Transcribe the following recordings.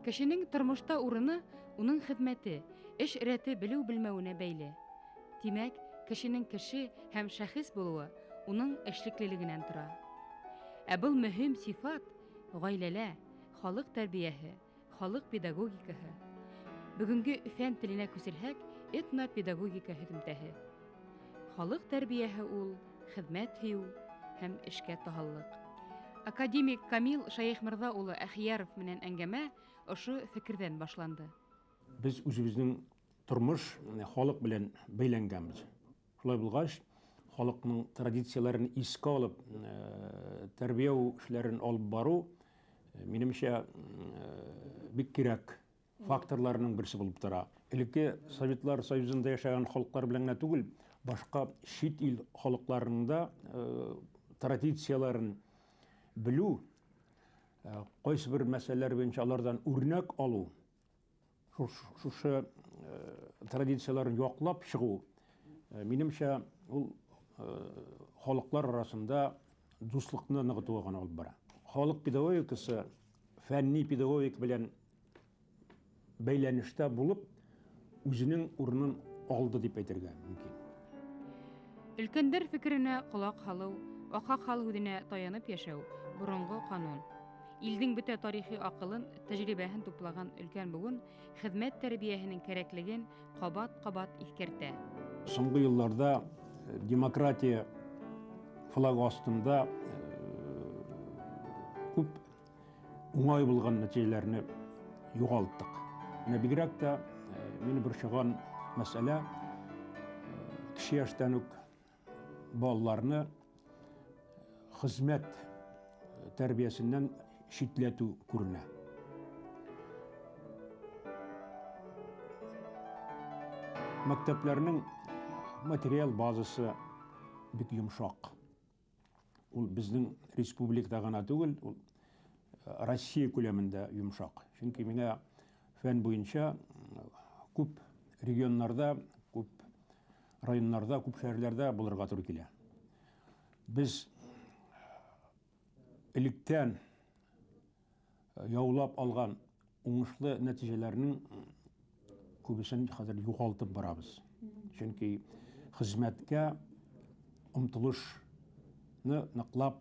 Кешенең тормышта урыны уның хезмәте, эш рәте белү-белмәвенә бәйле. Димәк, кешенең кеше һәм шәхес булуы уның эшлеклелегенән тора. Ә был мөһим сифат гаиләлә, халык тәрбияһе, халык педагогикаһы. Бүгенге фән теленә күсерһәк, этнопедагогика һөҙөмтәһе. Халык тәрбияһе ул хеҙмәт һөйөү һәм эшкә таһаллык. Академик Камил Шаяхмырҙа улы Әхияров менән әңгәмә ошо фекерҙән башланды. Без үзебезнең тормыш халык белән бәйләнгәнбез. Шулай булгач, халыкның традицияларын искә алып, тәрбияу эшләрен алып бару, минемчә, бик кирәк факторларның берсе булып тора. Элекке Советлар Союзында яшәгән халыклар белән генә түгел, башка чит ил халыкларының да традицияларын белү, кайсы бер мәсьәләләр буенча алардан үрнәк алу, шушы традицияларын яклап чыгу, минемчә, ул халыклар арасында дуслыкны ныгытуга гына алып бара. Халык педагогикасы фәнни педагогик белән бәйләнештә булып, үзенең урынын алды дип әйтергә мөмкин. Өлкәндәр фикеренә ҡолаҡ һалыу, аҡһаҡал һүҙенә таянып йәшәү боронғо ҡанун. Илдең бөтә тарихи аҡылын, тәжрибәһен туплаған өлкән быуын хеҙмәт тәрбиәһенең кәрәклеген ҡабат-ҡабат иҫкәртә. Соңғы йылларда демократия флагы астында күп уңай булган нәтиҗәләрне юғалттык. Менә бигрәк тә мине борчыган мәсьәлә кеше яшьтән үк балаларны хезмәт тәрбиясеннән шитләтү күренә. Мәктәпләрнең материал базасы бик йомшак. Ул безнең республикада гына түгел, ул Россия күләмендә йомшак. Чөнки миңа фән буенча күп регионнарда, күп районнарда, күп шәһәрләрдә булырга туры килә. Без электән яулап алган уңышлы нәтиҗәләрнең күбесен хәзер югалтып барабыз. Чөнки хезмәткә омтылышны ныклап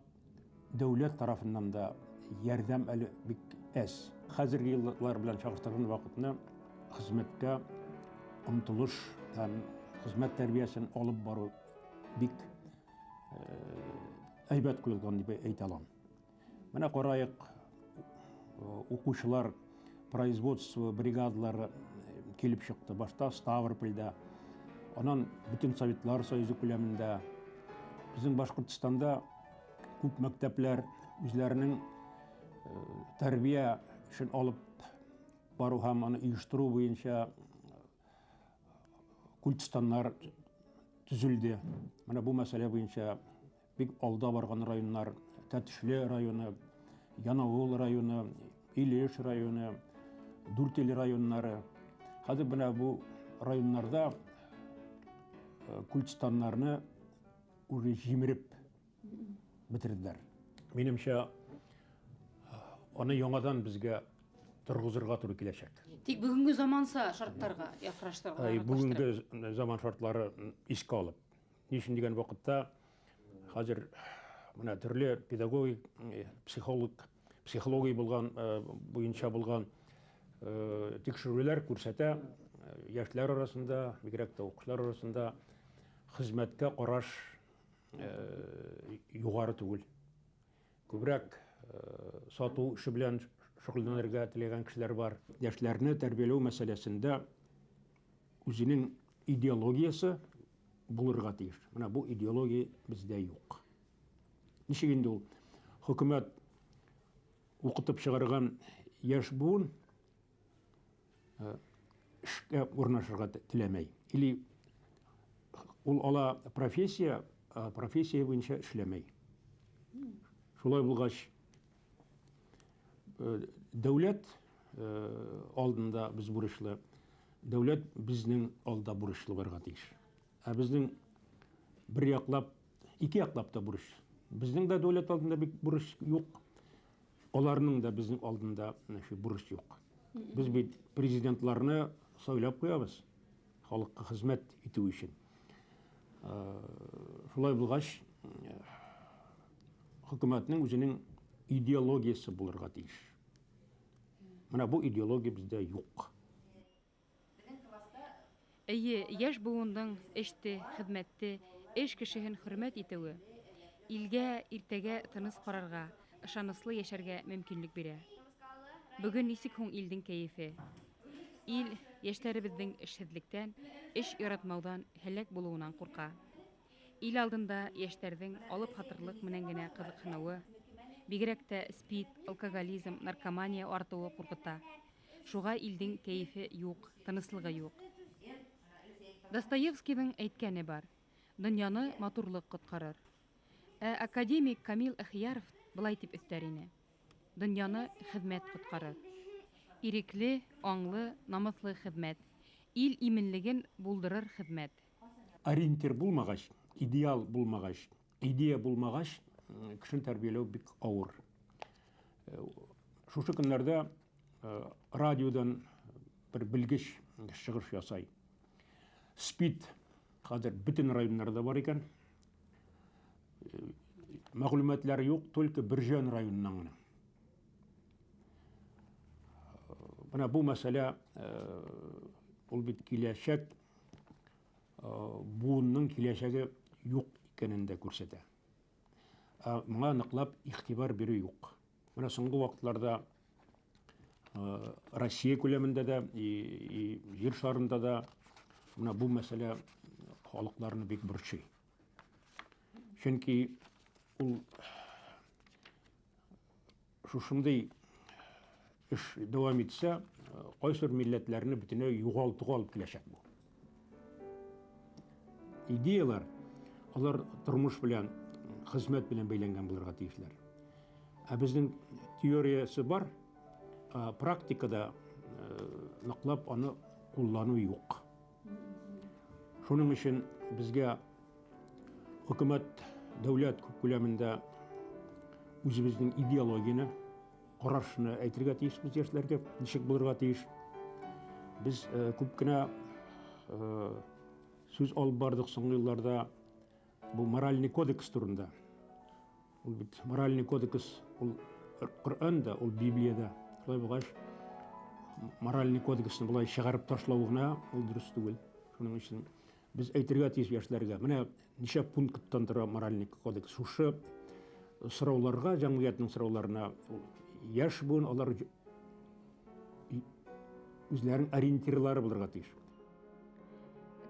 дәүләт тарафыннан да ярдәм әле бик әз. Хәзерге еллар белән чагыштырган вакытны хезмәткә омтылыш һәм хезмәт тәрбиясен алып бару бик әйбәт куелган дип әйтә алам. Менә караек, укучылар производство бригадалары килеп чыкты. Башта Ставропольдә, анан бүтән Советлар Союзы күләмендә, безнең Башкортстанда күп мәктәпләр үзләренең тәрбия эшен алып бару һәм аны оештыру буенча культстаннар төзелде. Менә бу мәсьәлә буенча бик алда барган районнар: Тәтешле районы, Янаул районы, Илеш районы, Дүртөйле районнары. Хәзер менә бу районнарда культстаннарны уже җимереп бетерделәр. Минемчә, аны яңадан безгә торгызырга туры киләчәк. Тик бүгенге заманса шарттарға яҡраштырырға. Бүгенге заман шартлары искә алып. Ни өчен дигән вакытта хәзер менә төрле педагогик, психология булган буенча булган тикшерүләр күрсәтә, яшьләр арасында, бигрәк тә укучылар арасында хезмәткә караш югары түгел. Күбрәк сату эше белән шөгыльләнергә теләгән кешеләр бар. Яшьләрне тәрбияләү мәсьәләсендә үзенең идеологиясы булырга тиеш. Менә бу идеология бездә юк. Ничек инде ул хөкүмәт укытып чыгарган яшь буын эшкә урнашырга теләмәй. Или ул ала профессия буенча эшләмәй. Шулай булгач, дәүләт алдында без бурычлы, дәүләт безнең алда бурычлы барга тиеш. Ә безнең бер яклап, ике яклап та бурыч. Безнең дә дәүләт алдында бик бурыч юк, аларның да безнең алдында бурыч юк. Без бит президентларны сайлап куябыз халыкка хезмәт итү өчен. Шулай булгач, хөкүмәтнең үзенең идеологиясы булырга тиеш. Менә бу идеология бездә юк. Әйе, яшь буынның эште, хезмәтте, эш кешеһен хөрмәт итүе илгә иртәгә тыныс карарга, ышаныслы яшәргә мөмкинлек бирә. Бүген нисек һуң илдең кәефе? Ил яшьләребезнең эшһезлектән, эш яратмаудан һәлак булуыннан курка. Ил алдында яшьләрнең алып хатырлык менән генә кызыксынуы, бигрәк тә спид, алкоголизм, наркомания артуы куркыта. Шуга илдең кәефе юк, тыныслыгы юк. Достоевскийның әйткәне бар: дөньяны матурлык коткарыр. Академик Камил Әхияров былай дип өстәр ине: дөньяны хезмәт коткарыр. Ирекле, аңлы, намыслы хезмәт, ил именлеген булдырыр хезмәт. Ориентир булмагач, идеал булмагач, идея булмагач, кешене тәрбияләү бик авыр. Шушы көннәрдә радиодан бер белгеч чыгыш ясай. Спид хәзер бөтен районнарда бар икән. Мәгълүматлар юк, только Бирҗан районыннан гына. Менә бу мәсьәлә ул бит киләчәк, буынның киләчәге юк икәнен дә күрсәтә. Моңа ныклап игътибар бирү юк. Менә соңгы вакытларда Россия күләмендә дә, җир шарында да менә бу мәсьәлә халыкларны бик борчый. Чөнки ул шушындый эш дәвам итсә, кайсыр милләтләрне бөтенләй югалтуга алып киләчәк бу. Идеялар, алар тормыш белән, хезмәт белән бәйләнгән булырга тиешләр. Безнең теориясе бар, практикада ныклап аны куллану юк. Шуның өчен безгә хөкүмәт, дәүләт күләмендә үзебезнең идеологияны, карашны әйтергә тиешбез яшьләргә, ничек булырга тиеш. Без күп кенә сүз алып бардык соңгы елларда бу моральный кодекс турында. Ул бит моральный кодекс ул Коръәндә, ул Библиядә. Шулай булгач, моральный кодексны булай чыгарып ташлау гына ул дөрес түгел. Шуның өчен без әйтергә тиеш яшьләргә. Менә ничә пункттан тора моральный кодекс. Шушы сорауларга, җәмгыятьнең сорауларына яшь буын алар үзләренең ориентирлары булырга тиеш.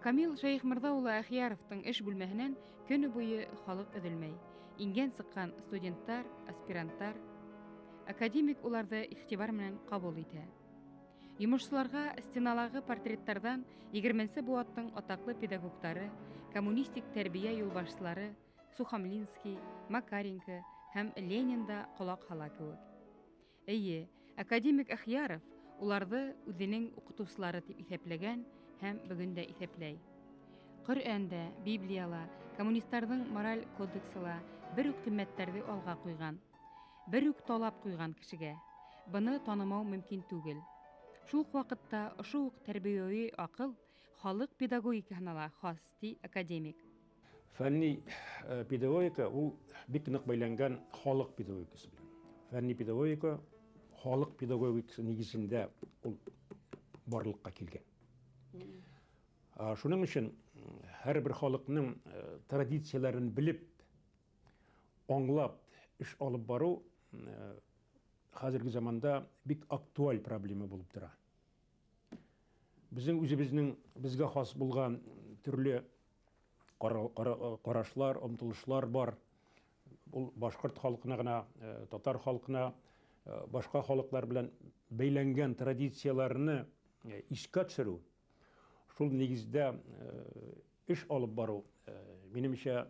Камил Шәйхмырза улы Әхияровтың эш бүлмәһеннән көне буе халык өҙөлмәй. Ингән сыҡҡан студенттар, аспиранттар, академик уларҙы иғтибар менән ҡабул итә. Йомошсыларға стеналағы портреттардан 20-нсе быуаттың атаҡлы педагогтары, коммунистик тәрбиә юлбашсылары Сухомлинский, Макаренко һәм Ленин да ҡолаҡ һала кеүек. Эйе, академик Әхияров уларҙы үҙенең уҡытыусылары тип иҫәпләгән һәм бөгөн дә иҫәпләй. Коръәндә, Библияла, коммунистарҙың мораль кодексыла бер үк ҡиммәттәрҙе алға ҡуйған, бер үк талап ҡуйған кешегә. Быны танымау мөмкин түгел. Шул уҡ ваҡытта ошо уҡ тәрбиәүи аҡыл халыҡ педагогикаһына ла хас, ти академик. Фәнни педагогика ул бик ныҡ бәйләнгән халыҡ педагогикасы белән. Фәнни педагогика халыҡ педагогикасы нигеҙендә ул барлыҡҡа килгән. Шуның өсөн һәр бер халыҡның традицияларын белеп, аңлап эш алып барыу хәзерге заманда бик актуаль проблема булып тора. Безнең үзебезнең безгә хас булган төрле карашлар, омтылышлар бар. Ул башҡорт халҡына гына, татар халҡына, башҡа халыҡлар белән бәйләнгән традицияларны искә төшөрү, шул нигездә эш алып барыу минемчә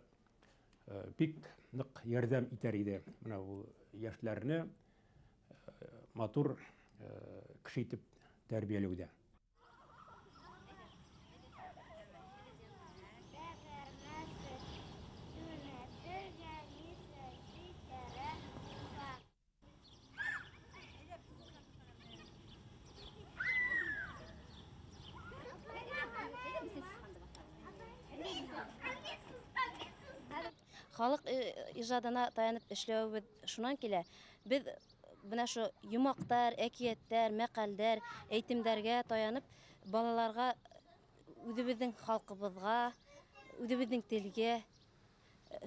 бик ныҡ ярдәм итәр иде. Менә бу йәшләрне матур кеше итеп тәрбиәләүдә. халык ижадына таянып эшләүбез шуннан килә. Без менә шу юмактар, әкияттәр, мәкальдәр, әйтемнәргә таянып балаларга үзебезнең халкыбызга, үзебезнең телгә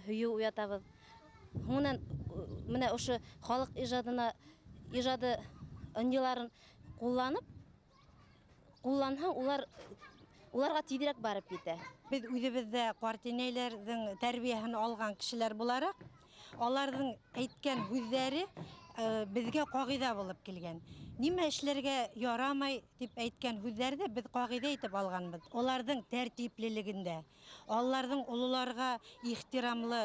һөю уятабыз. Шуннан менә ошо халык ижады ынҗыларын кулланһаң, уларга тизрәк барып китә. Biz үзебездә картинәйләрнең тәрбиясен алган кешеләр буларак, аларның әйткән сүзләре безгә кагыйдә булып килгән. Нимә эшләргә ярамай дип әйткән сүзләрне без кагыйдә итеп алганбыз. Аларның тәртиплелегендә, аларның улларга ихтирамлы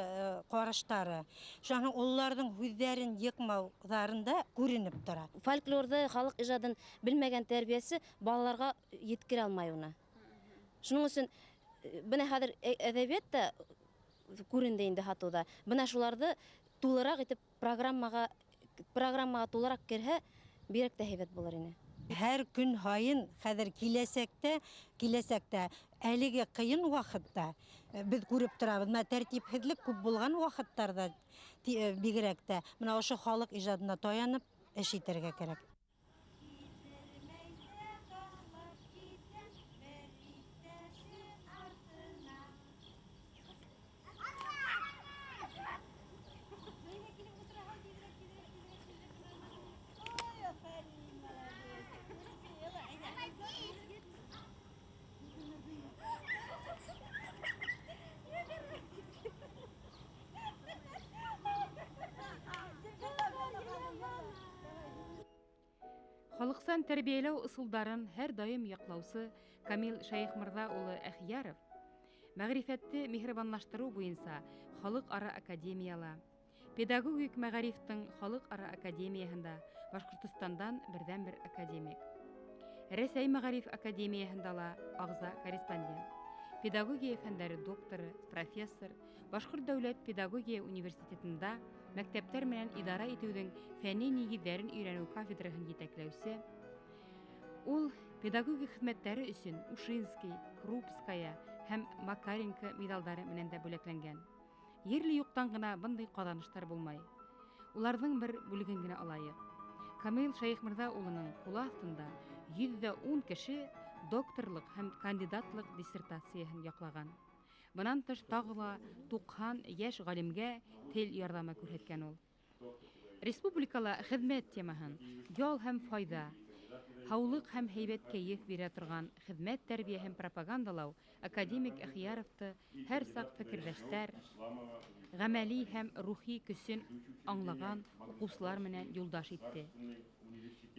караштары, шуның улларның сүзләрен йыкмауларында күренеп тора. Фольклорды, халык ижадын белмәгән тәрбиясе балаларга yetkерә алмай уны. Шуның өчен менә хәзер әдәбиятта күренде инде хатуда. Менә шуларды тулырак итеп программага тулырак керһә, бирәк тә һәйбәт булыр иде. Һәр көн һайын хәзер киләсәктә әлеге кыйын вакытта без күреп торабыз. Менә тәртипсезлек күп булган вакыттарда бигрәк тә менә ошо халык ижадына таянып эш итәргә кирәк. Халыксан тәрбияләү ысулдарын һәр даим яклаучы Камил Шәйхмырза улы Әхияров мәгърифәтте миһрибанлаштыру буенча халыкара академияла, педагогик мәгарифтың халыкара академиясында Башкортстандан бердән-бер академик. Рәсәй мәгариф академиясында ла агза корреспондент, педагогия фәннәре докторы, профессор, Башкорт дәүләт педагогия университетында мәктәптәр менән идара итүнең фәнни нигезләрен өйрәнү кафедрасын җитәкләүче. Ул педагогик хезмәтләре өчен Ушинский, Крупская һәм Макаренко медальдары менән дә бүләкләнгән. Ерле юктан гына бындай казаныштар булмай. Уларның бер бүлеген генә алайык. Камил Шәйхмырза улының кулы астында 110 кеше докторлык һәм кандидатлык диссертациясын яклаган. Бынан тыш тагыла 90 яшь галимгә тел ярдәме күрсәткән ул. Республикала хезмәт темаһын ял һәм файда, һаулык һәм һәйбәт кәеф бирә торган хезмәт тәрбияһен пропагандалау академик Әхияровты һәр сак фикердәштәр, гамәли һәм рухи көсөн аңлаган укучылар менән юлдаш итте.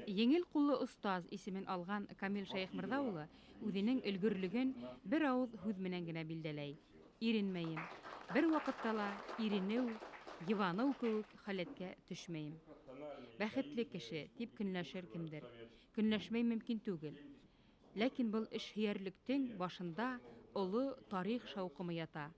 Еңел куллы остаз исемен алган Камил Шәйхмырза улы үзенең өлгөрлеген бер авыз һүз менән генә билдәләй. Иренмәйем. Бер вакытта ла иренү, йывану кебек халәткә төшмәйем. Бәхетле кеше дип көнләшер кемдер. Көнләшмәй мөмкин түгел. Ләкин был эшһөярлектең башында олы тарих шаукымы ята.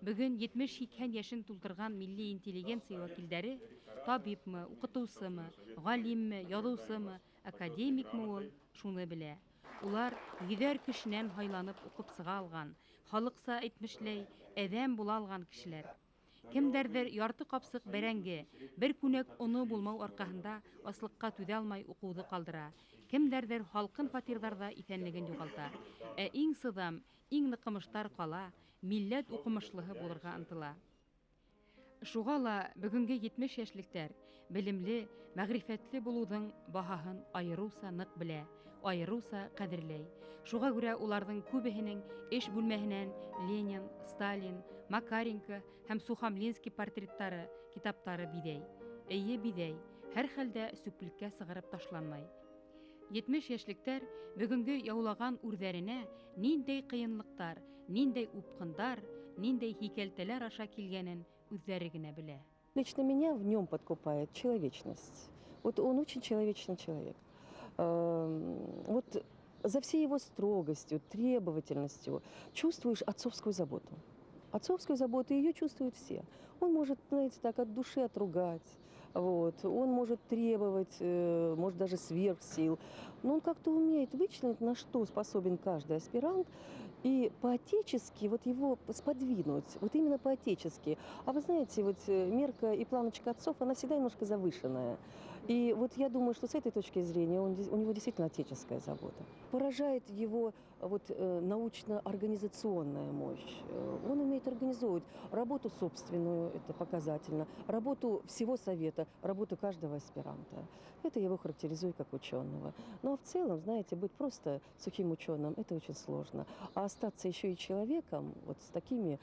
Бүген 70-80 яшен тултырган милли интеллигенция вәкилләре, табипмы, укытучымы, галимме, язучымы, академикмы ул, шуны белә. Улар йөзәр кешенән һайланып укып сыга алган, халыкса әйтмешләй, әдәм була алган кешеләр. Кемдәрдер ярты капсык бәрәңге, бер күнәк уны булмау аркаһында аслыкка түҙә алмай укуды калдыра. Кемдәрдер халкын фатирҙарҙа исәнлеген юғалта. Иң сыҙам, иң ныҡымыштар ҡала, милләт уҡымышлыһы булырға ынтыла. Шуға ла бөгөнгө 70 йәшлектәр белемле, мәғрифәтле булыуҙың баһаһын айырыуса ныҡ белә, айырыуса ҡәҙерләй. Шуға күрә уларҙың күбеһенең эш бүлмәһенән Ленин, Сталин, Макаренко һәм Сухомлинский портреттары, китаптары биҙәй. Эйе биҙәй, һәр хәлдә сүплеккә сығарып ташланмай. 70 йәшлектәр бөгөнгө яулаған үрҙәренә ниндәй ҡыйынлыҡтар, ниндәй упҡындар, ниндәй һикәлтәләр аша килгәнен үҙҙәре генә белә. Лично меня в нем подкупает человечность. Вот он очень человечный человек. Вот за всей его строгостью, требовательностью чувствуешь отцовскую заботу. Отцовскую заботу, ее чувствуют все. Он может, знаете, так от души отругать. Вот. Он может требовать, может даже сверх сил. но он как-то умеет вычленить, на что способен каждый аспирант, и по-отечески вот его сподвинуть, вот именно по-отечески. А вы знаете, вот мерка и планочка отцов, она всегда немножко завышенная. И вот я думаю, что с этой точки зрения у него действительно отеческая забота. Поражает его вот научно-организационная мощь. Он умеет организовывать работу собственную, это показательно, работу всего совета, работу каждого аспиранта. Это я его характеризую как ученого. Ну а в целом, знаете, быть просто сухим ученым – это очень сложно. А остаться еще и человеком, вот с такими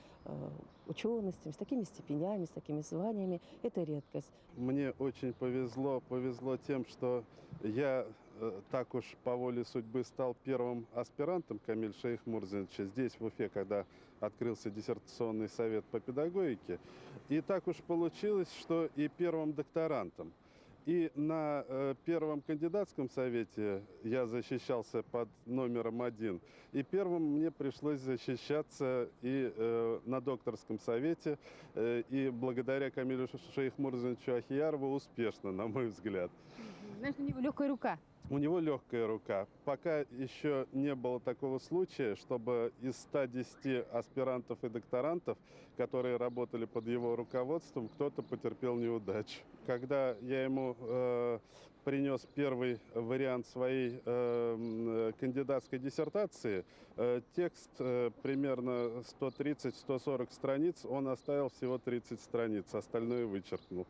ученостями, с такими степенями, с такими званиями – это редкость. Мне очень повезло тем, что я так уж по воле судьбы стал первым аспирантом Камиля Шейх-Мурзиновича здесь, в Уфе, когда открылся диссертационный совет по педагогике. И так уж получилось, что и первым докторантом. И на первом кандидатском совете я защищался под номером 1. И первым мне пришлось защищаться и на докторском совете. И благодаря Камилю Шейх-Мурзиновичу Ахиярову успешно, на мой взгляд. Значит, у него легкая рука. У него легкая рука. Пока еще не было такого случая, чтобы из 110 аспирантов и докторантов, которые работали под его руководством, кто-то потерпел неудачу. Когда я ему принес первый вариант своей кандидатской диссертации, текст примерно 130-140 страниц, он оставил всего 30 страниц, остальное вычеркнул.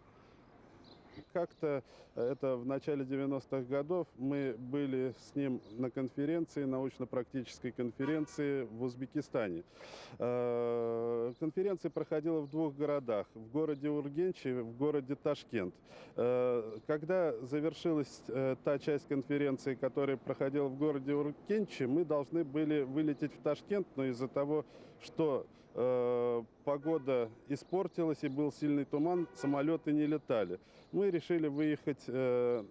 Как-то это в начале 90-х годов мы были с ним на конференции, научно-практической конференции в Узбекистане. Конференция проходила в 2 городах, в городе Ургенч и в городе Ташкент. Когда завершилась та часть конференции, которая проходила в городе Ургенче, мы должны были вылететь в Ташкент, но из-за того, что погода испортилась и был сильный туман, самолеты не летали. Мы решили выехать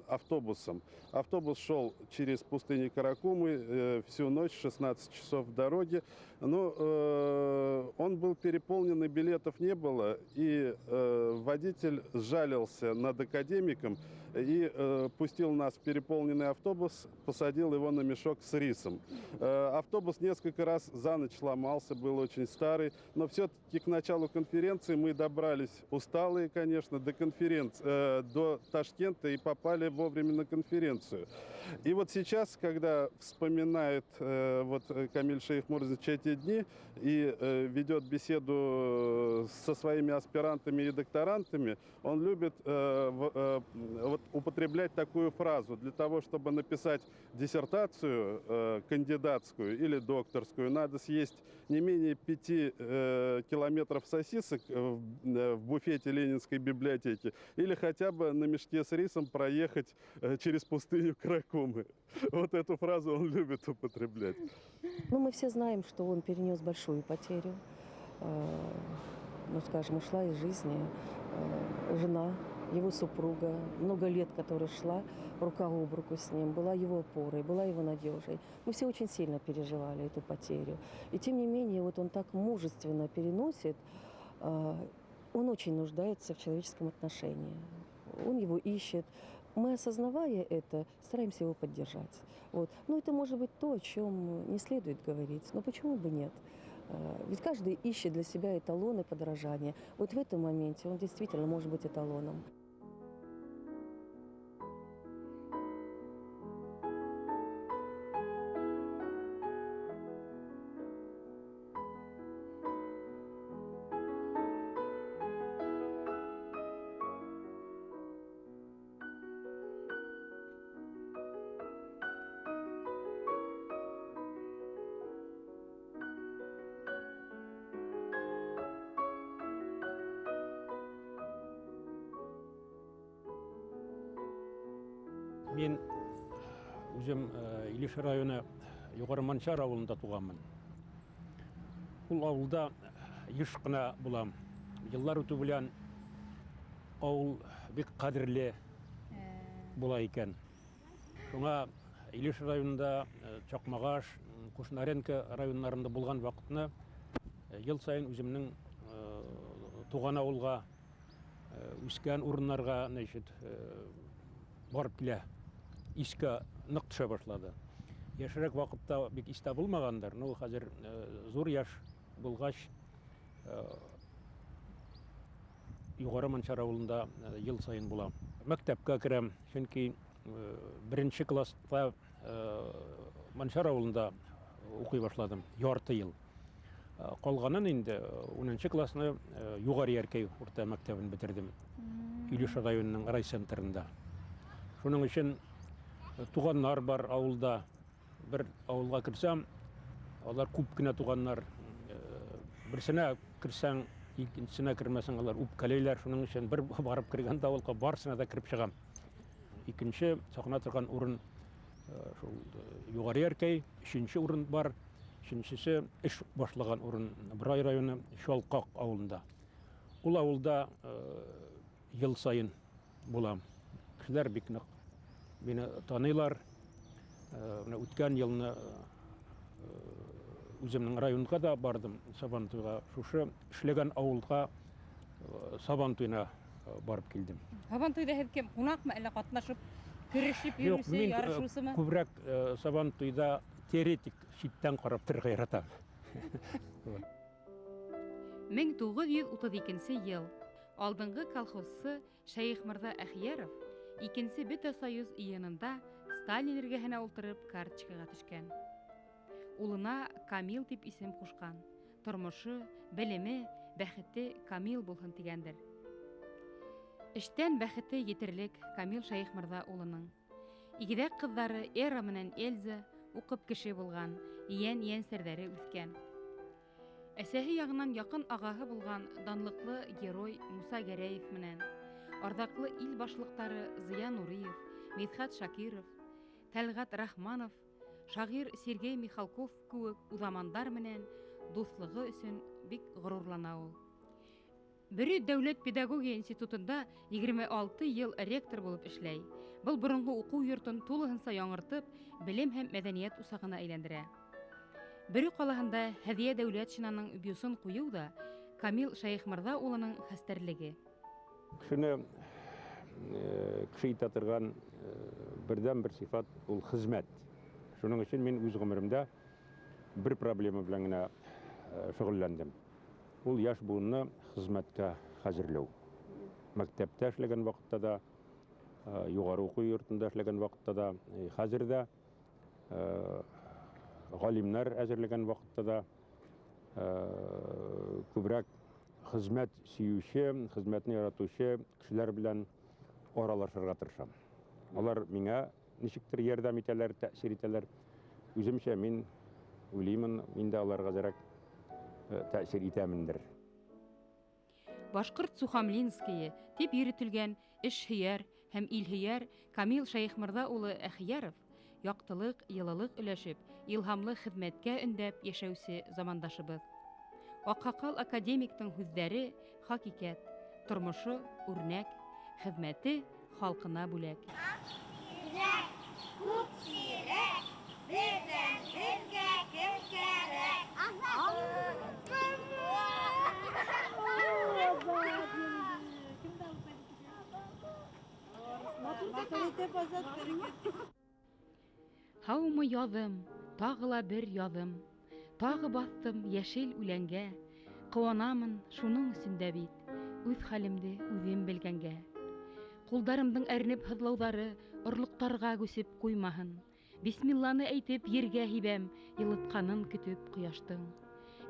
автобусом. Автобус шел через пустыню Каракумы всю ночь, 16 часов в дороге. Но он был переполнен, и билетов не было. И водитель сжалился над академиком и пустил нас в переполненный автобус, посадил его на мешок с рисом. Автобус несколько раз за ночь ломался, был очень старый, но все-таки к началу конференции мы добрались, усталые, конечно, до Ташкента и попали вовремя на конференцию. И вот сейчас, когда вспоминает Камиль Шейх-Мурзинович эти дни и ведет беседу со своими аспирантами и докторантами, он любит употреблять такую фразу: для того, чтобы написать диссертацию кандидатскую или докторскую, надо съесть не менее 5 километров сосисок в буфете Ленинской библиотеки или хотя бы на мешке с рисом проехать через пустыню Каракумы. Вот эту фразу он любит употреблять. Ну, мы все знаем, что он перенес большую потерю. Скажем, ушла из жизни жена, его супруга, много лет, которая шла рука об руку с ним, была его опорой, была его надежей. Мы все очень сильно переживали эту потерю. И тем не менее, вот он так мужественно переносит, он очень нуждается в человеческом отношении. Он его ищет. Мы, осознавая это, стараемся его поддержать. Вот. Но это может быть то, о чем не следует говорить. Но почему бы нет? Ведь каждый ищет для себя эталоны подражания. Вот в этом моменте он действительно может быть эталоном. Мен өзім Илеш районы Жоғары Маншар ауылында туғанмын. Бұл ауылда еш қына болам. Жылдар өту білән ауыл бек қадірлі бола екен. Шуңа Илеш районында Чоқмағаш, Кушнаренко районларында болған вақытны ел сайын өзімнің туған ауылға, үскен урынларға барып келе. Иске нык төшә башлады. Яшьрәк вакытта бик истә булмагандар. Ну, хәзер зур яшь булгач, югары Манчар авылында ел сайын була. Мәктәпкә керәм, чөнки беренче класста Манчар авылында укый башладым, ярты ел. Калганын инде 10нчы классны югары Яркәй урта мәктәбен бетердем. Илеш районының райцентрында. Шуның өчен туганнар бар авылда. Бер авылга кирсәм, алар күп кенә туганнар. Берсенә кирсәң, икенчесенә кирмәсәң, алар үпкәләйләр. Шуның өчен бер барып кергәндә авылга барсына да кирип чыгам. Икенче сакына торган урын шул югары Яркәй, өченче урын бар. Üçüncüsü iş başlagan урын Бырай районы Шалкак авылында. Ул авылда ел сайын булам. Кешеләр бик нык мине таныйлар. Менә үткән елны үземнең районга да бардым, Сабантуйга. Шушы эшләгән авылга Сабантуйна барып килдем. Сабантуйда һеҙ кем? Ҡунаҡмы, әллә ҡатнашып, керешеп Юк, йөрөүсе, мин ярышыусымы? күбрәк Сабантуйда теоретик читтән карап торырга яратам. 1932 ел. Алдыңғы колхозсы Шәйх Мырза Әхияров икенсе Бөтә союз июнында Сталин эргәһенә ултырып карточкага төшкән. Улына Камил дип исем кушкан. Тормышы, белеме, бәхете Камил булһын дигәндер. Эштән бәхете етерлек Камил Шәйх Мырза улының. Игедәк кызлары Эра менән Эльза укып кеше булган, иян-иян-сердәре үскән. Әсәһе ягынан якын агаһы булган данлыклы герой Муса Гәрәев менән, ардаклы ил башлыктары Зыя Нуриев, Мидхәт Шакиров, Тәлгат Рахманов, шагыйрь Сергей Михалков кеүек уҙамандар менән дуҫлығы өсөн бик ғорурлана ул. Бөрө дәүләт педагогия институтында 26 ел ректор булып эшләй. Был борынгы уҡыу йортон тулыһынса яңыртып, белем һәм мәҙәниәт усағына әйләндерә. Бөрө ҡалаһында Һәҙиә дәүләт шинаның бюсын ҡуйыу да Камил Шәйх Мырза улының хәстәрлеге. Кешене кеше итә торган бердән бер сифат ул хезмәт. Шуның өчен мин үз гомеремдә бер проблема белән генә шөгыльләндем. Ул яшь буынны хезмәткә хәзерләү. Мәктәптә эшләгән вакытта да, югары уку йортында эшләгән вакытта да, хәзер дә галимнәр әзерләгән вакытта да күбрәк хезмәт сөюче, хезмәтне яратучы кешеләр белән аралашырга тырышам. Алар миңа ничектер ярдәм итәләр, тәэсир итәләр. Үземчә мин уйлыймын, мин дә аларга зарак тәэсир итәмендер. Башҡорт Сухамлинские тип йөрөтөлгән эшһөйәр һәм илһөйәр Камил Шәйх Мырза улы Әхияров яҡтылык, йылылык өләшеп, илһамлы хеҙмәткә өндәп йәшәүсе замандашыбыҙ. Аҡһаҡал академиктың һүҙҙәре хакикәт, тормошо үрнәк, хеҙмәте халҡына бүләк. Һаумы яҙым, тағы ла бер яҙым, тағы баҫтым йәшел үләнгә, ҡыуанамын шуның өсөн дә бит, үҙ хәлемде үҙем белгәнгә. Ҡулдарымдың әрнеп һыҙлауҙары орлоҡтарға күсеп ҡуймаһын, бисмилланы әйтеп ергә һибәм, йылытҡанын көтөп ҡояштың.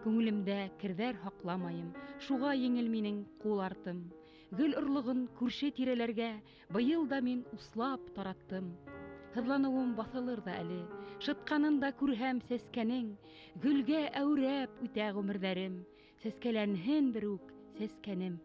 Күңелемдә керҙәр һаҡламайым, шуға еңел минең ҡул артым. Гөл орлоғон күрше тирәләргә быйыл да мин услап тараттым. Һыҙланыуым баҫылыр ҙа әле, шытҡанын да күрһәм сәскәнең, гөлгә әүрәп үтә ғүмерҙәрем, сәскәләнһен бер үк сәскәнем.